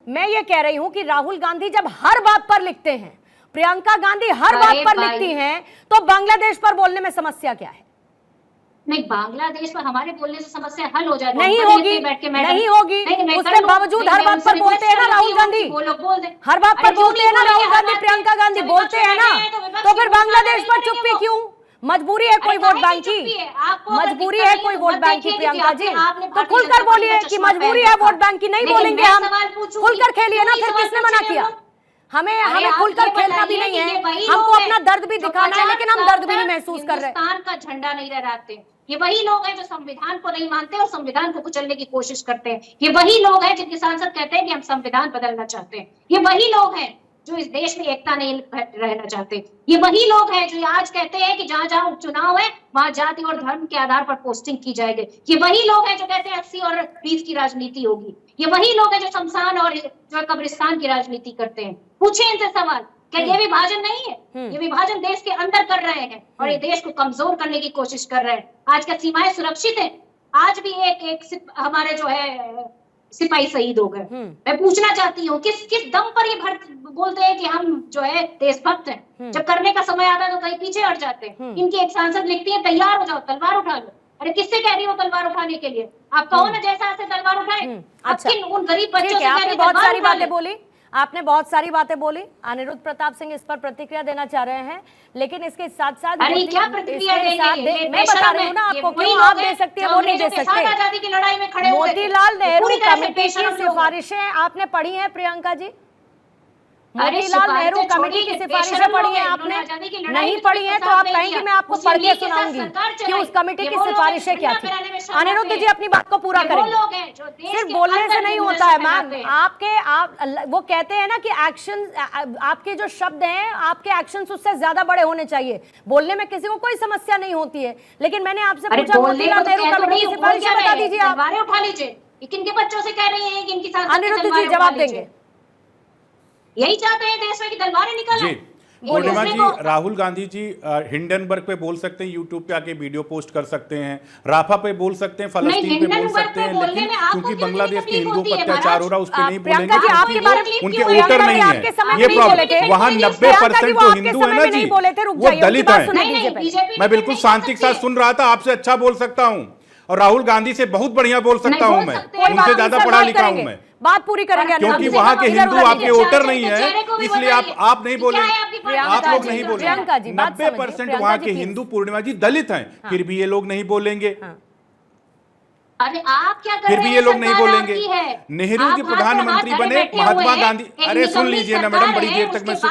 मैं ये कह रही हूं कि राहुल गांधी जब हर बात पर लिखते हैं, प्रियंका गांधी हर बात पर लिखती हैं, तो बांग्लादेश पर बोलने में समस्या क्या है? नहीं, बांग्लादेश पर हमारे बोलने से समस्या हल हो जाएगी। नहीं होगी, नहीं होगी। उसके बावजूद हर बात पर बोलते हैं ना राहुल गांधी, हर बात पर बोलते हैं ना राहुल गांधी, प्रियंका गांधी बोलते हैं ना, तो फिर बांग्लादेश पर चुप्पी क्यों? मजबूरी है कोई वोट बैंक की? मजबूरी है कोई वोट बैंक की प्रियंका जी? तो खुलकर बोलिए कि मजबूरी है वोट बैंक की, नहीं बोलेंगे हम, खुलकर खेलिए ना, फिर किसने मना किया? हमें खुलकर खेलना भी नहीं है, हमको अपना दर्द भी दिखाना है, लेकिन हम दर्द भी नहीं महसूस कर रहे। हिंदुस्तान का झंडा नहीं लहराते। ये वही लोग हैं जो संविधान को नहीं मानते और संविधान को कुचलने की कोशिश करते हैं। ये वही लोग हैं जिनके सांसद कहते हैं कि हम संविधान बदलना चाहते हैं। ये वही लोग हैं जो इस देश में एकता नहीं रहना चाहते। ये वही लोग हैं जो आज कहते हैं कि जहां जहां उपचुनाव है वहां जाति और धर्म के आधार पर पोस्टिंग की जाएगी। ये वही लोग हैं जो कहते हैं 80 और 20 की राजनीति होगी। ये वही लोग हैं जो शमशान और जो कब्रिस्तान की राजनीति करते हैं। पूछे इनसे सवाल, क्या ये विभाजन नहीं है? ये विभाजन देश के अंदर कर रहे हैं और ये देश को कमजोर करने की कोशिश कर रहे हैं। आज क्या सीमाएं सुरक्षित है? आज भी एक हमारे जो है सिपाही शहीद हो गए। मैं पूछना चाहती हूँ किस दम पर ये बोलते हैं कि हम जो है देशभक्त हैं, जब करने का समय आता है तो कहीं पीछे हट जाते हैं। इनकी एक सांसद लिखती है तैयार हो जाओ, तलवार उठा लो। अरे किससे कह रही हो तलवार उठाने के लिए? आप कहो ना जैसा ऐसे तलवार उठाए। अच्छा, उन गरीब बच्चों से आपने बहुत सारी बातें बोली, आपने बहुत सारी बातें बोली। अनिरुद्ध प्रताप सिंह इस पर प्रतिक्रिया देना चाह रहे हैं, लेकिन इसके साथ साथ क्या प्रतिक्रिया देंगे? मैं बता रही हूँ ना आपको, क्यों आप दे सकती है वो नहीं दे सकते। आजादी की लड़ाई में खड़े मोतीलाल नेहरू कमेटी की सिफारिशें आपने पढ़ी हैं प्रियंका जी? मोतीलाल नेहरू कमेटी की सिफारिशें पढ़ी है आपने? नहीं पढ़ी है तो आप कहेंगे मैं आपको पढ़ के सुनाऊंगी कि उस कमेटी की सिफारिशें क्या थी। अनिरुद्ध जी अपनी बात को पूरा करेंगे, सिर्फ बोलने से नहीं होता है मैम। वो कहते हैं ना कि एक्शन, आपके जो शब्द हैं, आपके एक्शंस उससे ज्यादा बड़े होने चाहिए। बोलने में किसी को कोई समस्या नहीं होती है, लेकिन मैंने आपसे पूछा मोतीलाल नेहरू कमेटी की सिफारिशें बता दीजिए आप। उठा लीजिए, किनके बच्चों से कह रही है कि इनकी अनिरुद्ध जी जवाब देंगे। यही चाहते हैं देश में कि तलवारें निकल आए। पूर्णिमा जी, राहुल गांधी जी हिंडनबर्ग पे बोल सकते हैं, यूट्यूब पे आके वीडियो पोस्ट कर सकते हैं, राफा पे बोल सकते हैं, फलस्तीन पे बोल सकते हैं, लेकिन क्योंकि बांग्लादेश के हिंदुओं पर अत्याचार हो रहा है उस पर नहीं बोलेंगे, उनके वोटर नहीं है। ये प्रॉब्लम, वहाँ 90% जो हिंदू है ना जी वो दलित है। मैं बिल्कुल शांति के साथ सुन रहा था, आपसे अच्छा बोल सकता हूँ और राहुल गांधी से बहुत बढ़िया बोल सकता हूँ मैं, उनसे ज्यादा पढ़ा लिखा हूँ मैं। बात पूरी करेंगे, क्योंकि वहाँ के हिंदू आपके वोटर नहीं है, इसलिए आप नहीं बोले, आप लोग नहीं बोले। 90% वहाँ के हिंदू पूर्णिमा जी दलित हैं, फिर भी ये लोग नहीं बोलेंगे। अरे आप क्या कर रहे हैं? फिर भी ये लोग नहीं बोलेंगे। नेहरू जी प्रधानमंत्री बने, महात्मा गांधी, अरे सुन लीजिए ना मैडम, बड़ी देर तक मैं सुन,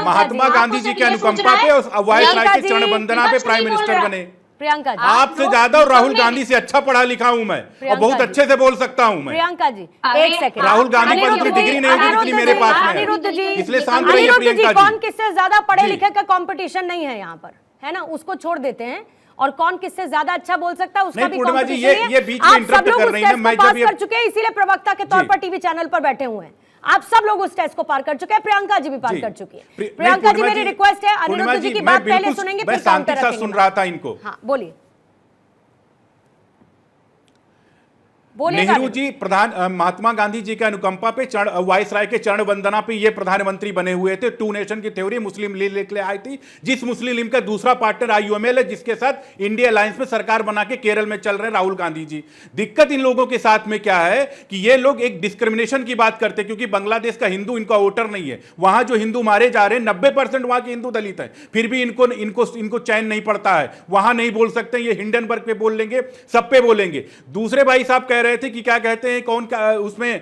महात्मा गांधी जी के अनुकंपा पे और वायसराय के चरण वंदना पे प्राइम मिनिस्टर बने। प्रियंका जी आपसे ज्यादा और राहुल गांधी से अच्छा पढ़ा लिखा हूं मैं और बहुत अच्छे से बोल सकता हूं मैं। प्रियंका जी एक सेकंड, राहुल गांधी पर उतनी डिग्री नहीं होगी जितनी मेरे पास में है, इसलिए शांत रहिए प्रियंका जी। कौन किससे ज्यादा पढ़े लिखे का कंपटीशन नहीं है यहाँ पर, है ना, उसको छोड़ देते हैं। और कौन किससे ज्यादा अच्छा बोल सकता है उसका भी कंपटीशन नहीं है। ये बीच में इंटरप्ट कर रही है, मैं जब कर चुके हैं, इसीलिए प्रवक्ता के तौर पर टीवी चैनल पर बैठे हुए हैं। आप सब लोग उस टेस्ट को पार कर चुके हैं, प्रियंका जी भी पार कर चुकी है। प्रियंका जी मेरी रिक्वेस्ट है, अनिरुद्ध जी की बात पहले सुनेंगे, मैं शांति के साथ सुन रहा था इनको। हाँ बोलिए। नेहरू जी महात्मा गांधी जी के अनुकंपा पे वायसराय के चरण वंदना पे ये प्रधानमंत्री बने हुए थे। टू नेशन की थ्योरी मुस्लिम लीग लेकर आई थी, जिस मुस्लिम लीग का दूसरा पार्टनर IUML है, जिसके साथ इंडिया अलायंस में सरकार बना के केरल में चल रहे राहुल गांधी जी। दिक्कत इन लोगों के साथ में क्या है कि ये लोग एक डिस्क्रिमिनेशन की बात करते हैं, क्योंकि बांग्लादेश का हिंदू इनका वोटर नहीं है। वहां जो हिंदू मारे जा रहे हैं 90% वहां के हिंदू दलित है, फिर भी इनको चैन नहीं पड़ता है। वहां नहीं बोल सकते, ये हिंडनबर्ग पे बोल लेंगे, सब पे बोलेंगे। दूसरे भाई साहब कह रहे थे कि क्या कहते हैं, कौन उसमें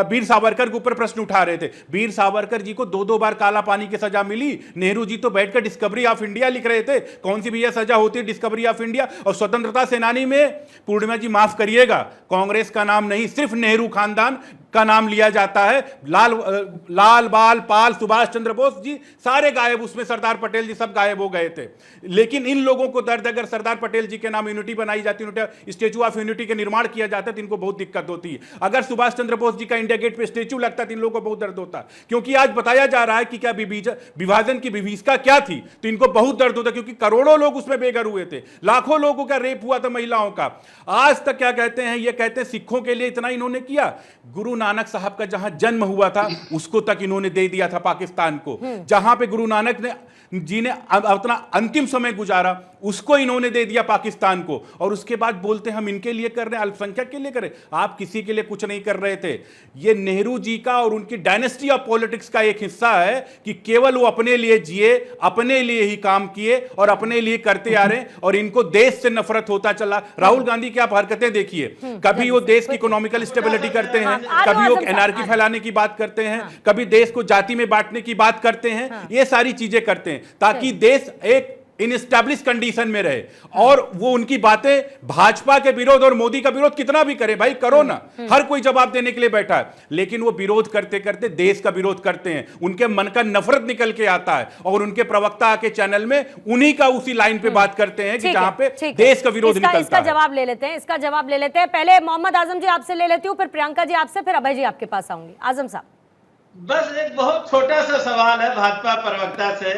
वीर सावरकर के ऊपर प्रश्न उठा रहे थे। वीर सावरकर जी को 2-2 बार काला पानी की सजा मिली, नेहरू जी तो बैठकर डिस्कवरी ऑफ इंडिया लिख रहे थे। कौन सी भी यह सजा होती है डिस्कवरी ऑफ इंडिया? और स्वतंत्रता सेनानी में पूर्णिमा जी माफ करिएगा, कांग्रेस का नाम नहीं, सिर्फ नेहरू खानदान का नाम लिया जाता है। लाल बाल पाल सुभाष चंद्र बोस जी सारे गायब, उसमें सरदार पटेल जी सब गायब हो गए थे। लेकिन इन लोगों को दर्द, अगर सरदार पटेल जी के नाम यूनिटी बनाई जाती, स्टेचू ऑफ यूनिटी का निर्माण किया जाता है, तो इनको बहुत दिक्कत होती है। अगर सुभाष चंद्र बोस जी का इंडिया गेट पे स्टेचू लगता है तो इन लोगों को बहुत दर्द होता है, क्योंकि आज बताया जा रहा है कि क्या विभाजन की विभीषिका क्या थी, तो इनको बहुत दर्द होता है, क्योंकि करोड़ों लोग उसमें बेघर हुए थे, लाखों लोगों का रेप हुआ था महिलाओं का। आज तक क्या कहते हैं, ये कहते हैं सिखों के लिए इतना इन्होंने किया। गुरु नानक साहब का जहां जन्म हुआ था उसको तक इन्होंने दे दिया था पाकिस्तान को। जहां पे गुरु नानक जी ने अपना अंतिम समय गुजारा उसको इन्होंने दे दिया पाकिस्तान को। और उसके बाद बोलते हम इनके लिए कर रहे हैं, अल्पसंख्यक के लिए कर रहे हैं। आप किसी के लिए कुछ नहीं कर रहे थे। ये नेहरू जी का और उनकी डायनेस्टी ऑफ पॉलिटिक्स का एक हिस्सा है कि केवल वो अपने लिए जिए, अपने लिए ही काम किए और अपने लिए करते आ रहे हैं, और इनको देश से नफरत होता चला। राहुल गांधी की आप हरकतें देखिए, कभी वो देश की इकोनॉमिकल स्टेबिलिटी करते हैं, कभी वो एनार्की फैलाने की बात करते हैं, कभी देश को जाति में बांटने की बात करते हैं। ये सारी चीजें करते हैं ताकि देश एक इनएस्टैब्लिश कंडीशन में रहे। और वो उनकी बातें भाजपा के विरोध और मोदी का विरोध कितना भी करे, भाई करो ना, हर कोई जवाब देने के लिए बैठा है, लेकिन वो विरोध करते करते देश का विरोध करते हैं। उनके मन का नफरत निकल के आता है और उनके प्रवक्ता आके चैनल में उन्हीं का उसी लाइन पे बात करते हैं कि जहां पे देश का विरोध निकलता है। इसका जवाब ले लेते हैं, इसका जवाब ले लेते हैं। पहले मोहम्मद आजम जी आपसे ले लेती हूँ, फिर प्रियंका जी आपसे, फिर अभय जी आपके पास आऊंगी। आजम साहब, बस एक बहुत छोटा सा सवाल है भाजपा प्रवक्ता से,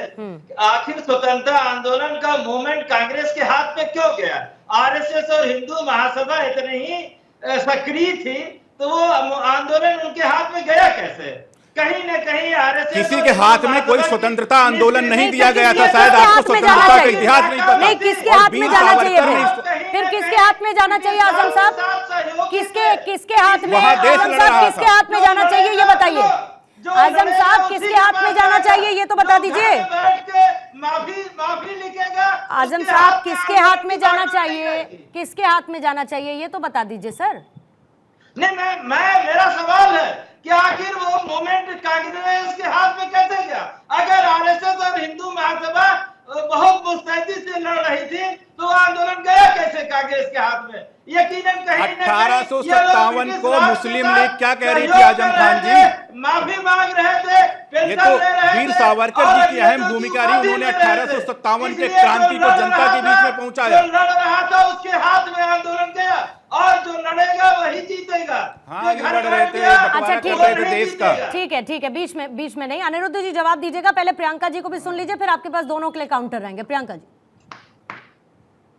आखिर स्वतंत्रता आंदोलन का मूवमेंट कांग्रेस के हाथ में क्यों गया? आरएसएस और हिंदू महासभा इतनी ही सक्रिय थी तो वो आंदोलन उनके हाथ में गया कैसे? कहीं न कहीं आरएसएस किसी के हाथ में कोई स्वतंत्रता आंदोलन नहीं दिया गया था। शायद आपको स्वतंत्रता का इतिहास नहीं पता। नहीं, किसके हाथ में जाना चाहिए? फिर किसके हाथ में जाना चाहिए आजम साहब? किसके हाथ में? आजम साहब किसके हाथ में जाना चाहिए ये बताइए। आजम साहब किसके हाथ में जाना चाहिए ये तो बता दीजिए। माफी लिखेगा आजम साहब किसके हाथ में जाना चाहिए, किसके हाथ में जाना चाहिए ये तो बता दीजिए सर। नहीं, मेरा सवाल है कि आखिर वो मूवमेंट कांग्रेस के हाथ में कैसे गया? अगर आरएसएस और हिंदू महासभा बहुत मुस्तैदी से लड़ रही थी तो आंदोलन गया कैसे कांग्रेस के हाथ में? यकीनन कहीं 1857 को मुस्लिम लीग क्या कह रही थी आजम खान जी? माफी मांग रहे थे। ये तो वीर सावरकर जी की अहम भूमिका रही। उन्होंने 1857 के क्रांति को जनता के बीच में पहुंचाया। जो लड़ रहा था उसके हाथ में आंदोलन गया और जो लड़ेगा वही जीतेगा। हाँ, ये लड़ रहे थे, अच्छा ठीक है, देश का। ठीक है, बीच में नहीं। अनिरुद्ध जी जवाब दीजिएगा, पहले प्रियंका जी को भी सुन लीजिए, फिर आपके पास दोनों के लिए काउंटर रहेंगे। प्रियंका जी।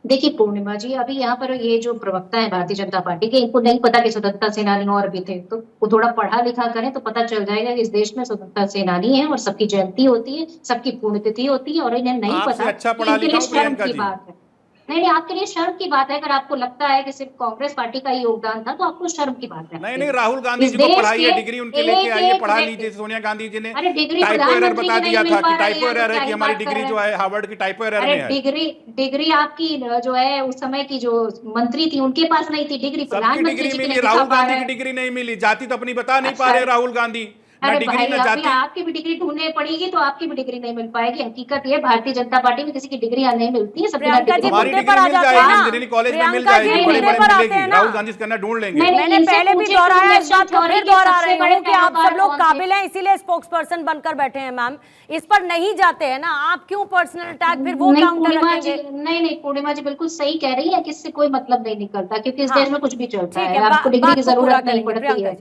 देखिए पूर्णिमा जी, अभी यहाँ पर ये जो प्रवक्ता है भारतीय जनता पार्टी के, इनको नहीं पता कि स्वतंत्रता सेनानी और भी थे, तो वो थोड़ा पढ़ा लिखा करें तो पता चल जाएगा कि इस देश में स्वतंत्रता सेनानी है और सबकी जयंती होती है, सबकी पुण्यतिथि होती है, और इन्हें नहीं पता। अच्छा पढ़ा लिखा शर्म की बात है। नहीं, आपके लिए शर्म की बात है। अगर आपको लगता है कि सिर्फ कांग्रेस पार्टी का ही योगदान था तो आपको शर्म की बात है। नहीं, राहुल गांधी जी को पढ़ाइए, डिग्री उनके लेके आइए, पढ़ा लीजिए। सोनिया गांधी जी ने टाइपो एरर बता दिया था कि टाइपो एरर है कि हमारी डिग्री जो है हार्वर्ड की टाइपो एरर में है। डिग्री आपकी जो है उस समय की जो मंत्री थी उनके पास नहीं थी डिग्री, प्रधानमंत्री मिली, राहुल गांधी की डिग्री नहीं मिली। जाति तो अपनी बता नहीं पा रहे राहुल गांधी। अरे भाई, आपकी भी डिग्री ढूंढनी पड़ेगी तो आपकी भी डिग्री नहीं मिल पाएगी। हकीकत ये भारतीय जनता पार्टी में किसी की डिग्री नहीं मिलती है। हमारी डिग्री मिल जाएगी, इंजीनियरिंग कॉलेज में मिल जाएगी, बड़े-बड़े मिलेगी। राहुल गांधी से करना ढूंढ लेंगे। मैंने पहले भी दोहराया, इस बात को फिर दोहरा रही हूँ कि आप सब लोग काबिल हैं, इसीलिए स्पोक्स पर्सन बनकर बैठे हैं। मैम इस पर नहीं जाते हैं ना आप, क्यों पर्सनल अटैक फिर वो काउंटर रखेंगे? नहीं, पूर्णिमा जी बिल्कुल सही कह रही है कि इससे कोई मतलब नहीं निकलता, क्योंकि इस देश में कुछ भी चलता है, आपको डिग्री की जरूरत नहीं पड़ती है।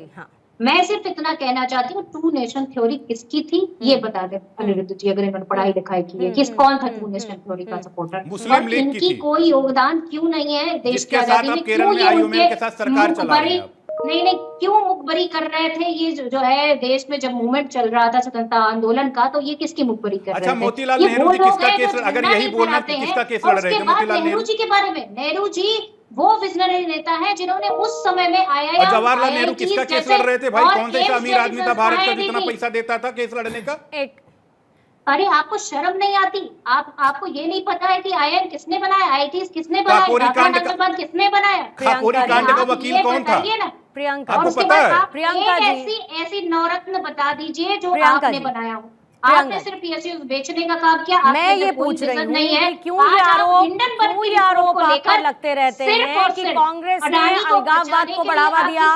मैं सिर्फ इतना कहना चाहती हूँ, टू नेशन थ्योरी किसकी थी ये बता दे अनिरुद्ध जी, अगर इन्होंने पढ़ाई लिखाई की है। कौन था टू नेशन थ्योरी का सपोर्टर? मुस्लिम लीग इनकी कोई योगदान क्यों नहीं है देश की आजादी में? केरल में आईयूएमएल के साथ सरकार चला रही है। नहीं, क्यों मुखबरी कर रहे थे? ये जो है देश में जब मूवमेंट चल रहा था स्वतंत्रता आंदोलन का, तो ये किसकी मुखबरी कर रहे थे? अच्छा, मोतीलाल नेहरू जी किसका केस, अगर यही बोलना किसका केस लड़ रहे थे? मोतीलाल नेहरू जी के बारे में, नेहरू जी वो विजनरी नेता है जिन्होंने उस समय में आया। जवाहरलाल नेहरू किसका केस लड़ रहे थे भाई? कौन सा अमीर आदमी था भारत का जितना पैसा देता था केस लड़ने का? अरे आपको शर्म नहीं आती? आपको ये नहीं पता है कि आईएन किसने बनाया, आईटीज किसने बनाया, किसने बनाया? काकोरी कांड का वकील कौन था? प्रियंका, आपको पता है? प्रियंका जी ऐसी नवरत्न बता दीजिए जो आपने बनाया हो। आपने सिर्फ पीएसयू बेचने का काम किया। मैं ये पूछ रही हूँ कि क्यों ये आरोप आकर लगते रहते हैं कि कांग्रेस ने अलगाववाद को बढ़ावा दिया?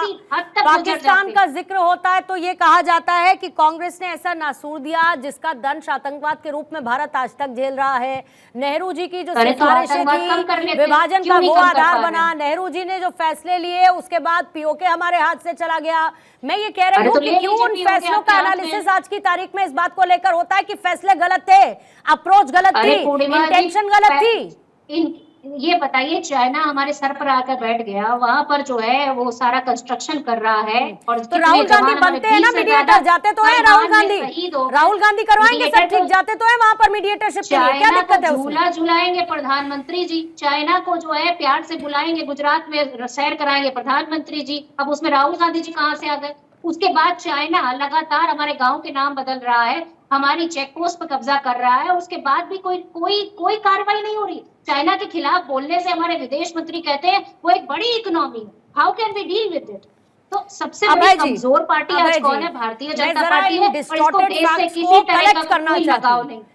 पाकिस्तान का जिक्र होता है तो ये कहा जाता है कि कांग्रेस ने ऐसा नासूर दिया जिसका दंश आतंकवाद के रूप में भारत आज तक झेल रहा है। नेहरू जी की जो सिफारिशें थी, विभाजन का वो आधार बना, नेहरू जी ने जो फैसले लिए उसके बाद पीओके हमारे हाथ से चला गया। मैं ये कह रही हूँ कि क्यों उन फैसलों का एनालिसिस आज की तारीख में इस बात को लेकर होता है कि फैसले गलत थे, अप्रोच गलत थी, इंटेंशन गलत थी। ये बताइए, चाइना हमारे सर पर आकर बैठ गया, वहां पर जो है वो सारा कंस्ट्रक्शन कर रहा है, और तो राहुल गांधी बनते हैं ना मीडिएटर, जाते तो है राहुल गांधी, राहुल गांधी करवाएंगे सब ठीक, जाते तो है वहां पर मीडिएटरशिप के लिए, क्या दिक्कत है उसमें? झूला झुलाएंगे प्रधानमंत्री जी, चाइना को जो है प्यार से बुलाएंगे, गुजरात में सैर कराएंगे प्रधानमंत्री जी, अब उसमें राहुल गांधी जी कहाँ से आ गए? उसके बाद चाइना लगातार हमारे गांव के नाम बदल रहा है, हमारी चेक पोस्ट पर कब्जा कर रहा है, उसके बाद भी कोई कार्रवाई नहीं हो रही। चाइना के खिलाफ बोलने से हमारे विदेश मंत्री कहते हैं वो एक बड़ी इकोनॉमी है, how can we deal with it? तो सबसे बड़ी कमजोर पार्टी आज कौन है? भारतीय जनता पार्टी है, और इसको देश से किसी तरह का कोई लगाव नहीं।